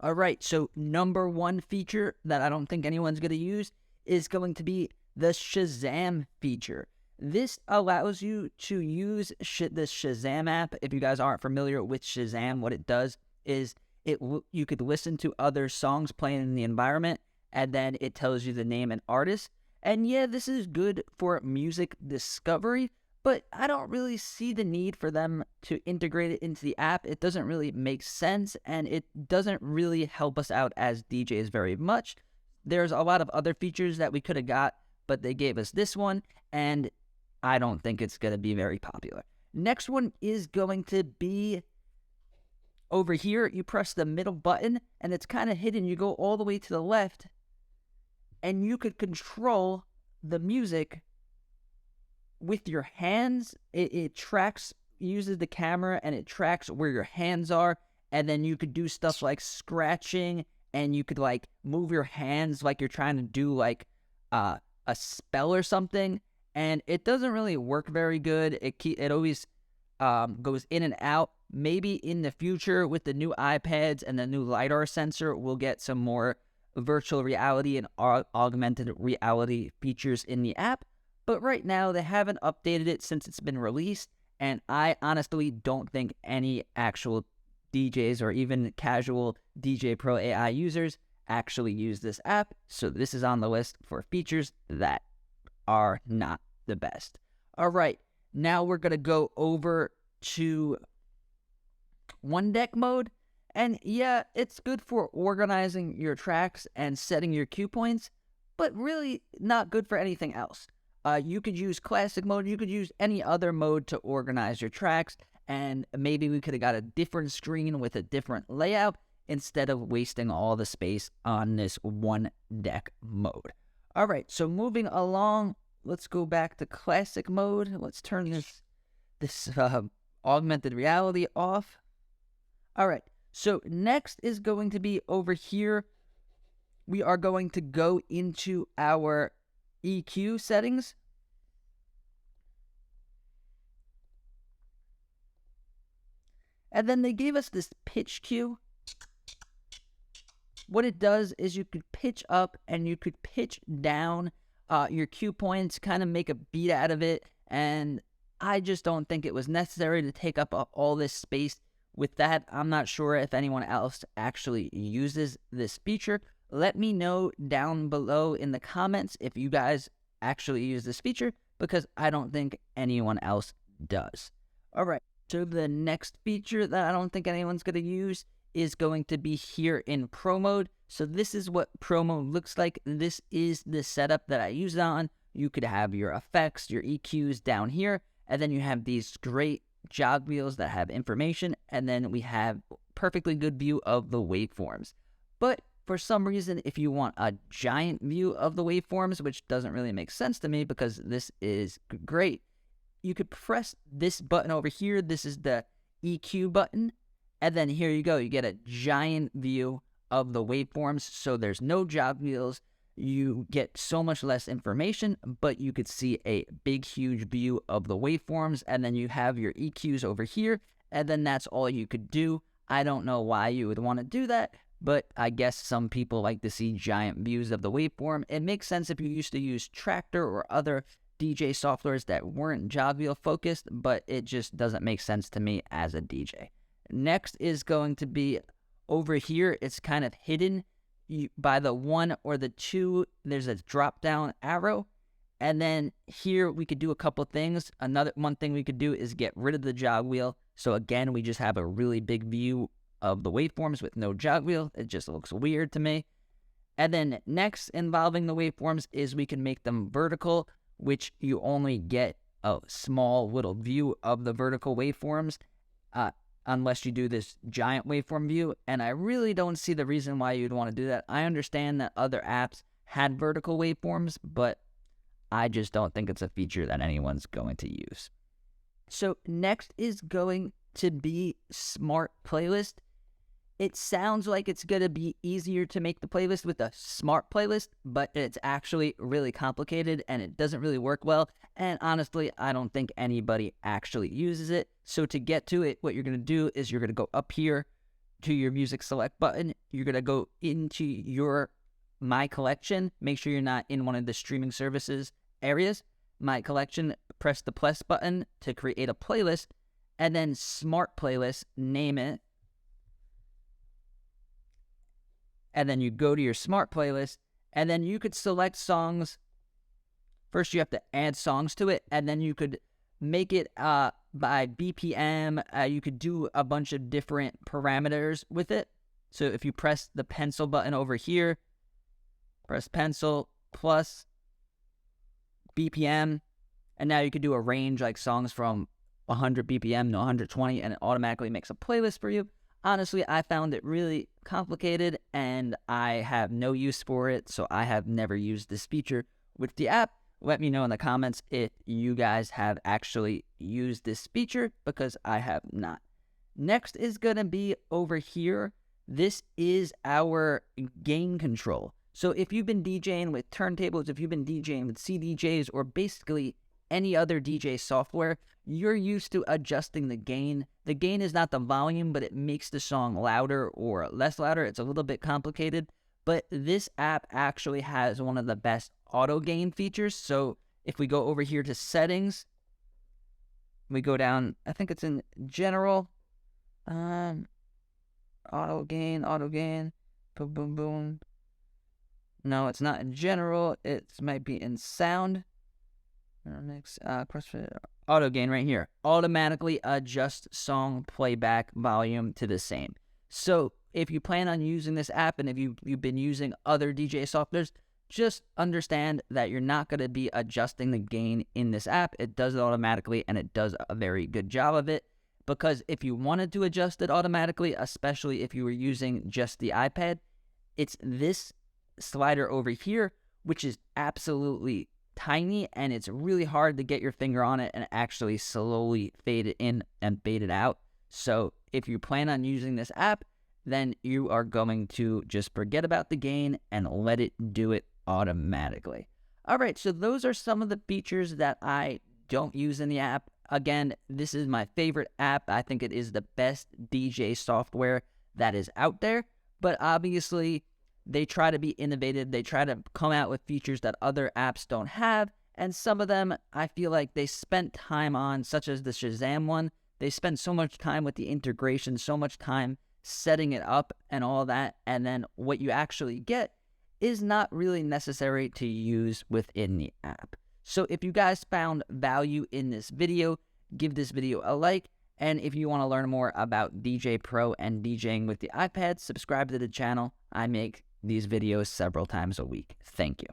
All right, so number one feature that I don't think anyone's going to use is going to be the Shazam feature. This allows you to use this Shazam app. If you guys aren't familiar with Shazam, what it does is you could listen to other songs playing in the environment, and then it tells you the name and artist. And yeah, this is good for music discovery, but I don't really see the need for them to integrate it into the app. It doesn't really make sense, and it doesn't really help us out as DJs very much. There's a lot of other features that we could have got, but they gave us this one, and I don't think it's going to be very popular. Next one is going to be over here. You press the middle button, and it's kind of hidden. You go all the way to the left, and you could control the music with your hands. It tracks, uses the camera, and it tracks where your hands are, and then you could do stuff like scratching, and you could like move your hands like you're trying to do like a spell or something, and it doesn't really work very good. It always goes in and out. Maybe in the future with the new iPads and the new LiDAR sensor, we'll get some more virtual reality and augmented reality features in the app. But right now, they haven't updated it since it's been released, and I honestly don't think any actual DJs or even casual Djay Pro AI users actually use this app, so this is on the list for features that are not the best. All right, now we're going to go over to one deck mode, and yeah, it's good for organizing your tracks and setting your cue points, but really not good for anything else. You could use classic mode, you could use any other mode to organize your tracks, and maybe we could have got a different screen with a different layout instead of wasting all the space on this one deck mode. All right, so moving along, let's go back to classic mode. Let's turn this augmented reality off. All right, so next is going to be over here. We are going to go into our EQ settings. And then they gave us this pitch cue. What it does is you could pitch up and you could pitch down your cue points, kind of make a beat out of it. And I just don't think it was necessary to take up all this space with that. I'm not sure if anyone else actually uses this feature. Let me know down below in the comments if you guys actually use this feature, because I don't think anyone else does. All right, so the next feature that I don't think anyone's going to use is going to be here in Pro Mode. So this is what Pro Mode looks like. This is the setup that I use it on. You could have your effects, your EQs down here, and then you have these great jog wheels that have information, and then we have perfectly good view of the waveforms. But for some reason, if you want a giant view of the waveforms, which doesn't really make sense to me because this is great, you could press this button over here. This is the EQ button. And then here you go. You get a giant view of the waveforms. So there's no jog wheels. You get so much less information, but you could see a big, huge view of the waveforms. And then you have your EQs over here. And then that's all you could do. I don't know why you would want to do that, but I guess some people like to see giant views of the waveform. It makes sense if you used to use Tractor or other DJ softwares that weren't jog wheel focused, but it just doesn't make sense to me as a DJ. Next is going to be over here. It's kind of hidden by the 1 or the 2. There's a drop down arrow. And then here we could do a couple things. One thing we could do is get rid of the jog wheel. So again, we just have a really big view of the waveforms with no jog wheel. It just looks weird to me. And then next, involving the waveforms, is we can make them vertical, which you only get a small little view of the vertical waveforms unless you do this giant waveform view. And I really don't see the reason why you'd want to do that. I understand that other apps had vertical waveforms, but I just don't think it's a feature that anyone's going to use. So next is going to be Smart Playlist. It sounds like it's going to be easier to make the playlist with a smart playlist, but it's actually really complicated and it doesn't really work well. And honestly, I don't think anybody actually uses it. So to get to it, what you're going to do is you're going to go up here to your music select button. You're going to go into your My Collection. Make sure you're not in one of the streaming services areas. My Collection, press the plus button to create a playlist, and then Smart Playlist, name it. And then you go to your Smart Playlist, and then you could select songs. First, you have to add songs to it, and then you could make it by BPM. You could do a bunch of different parameters with it. So if you press the pencil button over here, press pencil plus BPM, and now you could do a range like songs from 100 BPM to 120, and it automatically makes a playlist for you. Honestly, I found it really complicated, and I have no use for it, so I have never used this feature with the app. Let me know in the comments if you guys have actually used this feature, because I have not. Next is going to be over here. This is our gain control. So if you've been DJing with turntables, if you've been DJing with CDJs, or basically any other DJ software, you're used to adjusting the gain. The gain is not the volume, but it makes the song louder or less louder. It's a little bit complicated, but this app actually has one of the best auto gain features. So if we go over here to settings, we go down, I think it's in general, auto gain, boom, boom, boom. No, it's not in general. It might be in sound. Next, auto gain right here. Automatically adjust song playback volume to the same. So if you plan on using this app, and if you've been using other DJ softwares, just understand that you're not going to be adjusting the gain in this app. It does it automatically, and it does a very good job of it. Because if you wanted to adjust it automatically, especially if you were using just the iPad, it's this slider over here, which is absolutely tiny, and it's really hard to get your finger on it and actually slowly fade it in and fade it out. So if you plan on using this app, then you are going to just forget about the gain and let it do it automatically. All right, so those are some of the features that I don't use in the app. Again, this is my favorite app. I think it is the best DJ software that is out there, but obviously they try to be innovative. They try to come out with features that other apps don't have, and some of them I feel like they spent time on, such as the Shazam one. They spend so much time with the integration, so much time setting it up and all that, and then what you actually get is not really necessary to use within the app. So if you guys found value in this video, give this video a like, and if you want to learn more about Djay Pro and DJing with the iPad, subscribe to the channel. I make these videos several times a week. Thank you.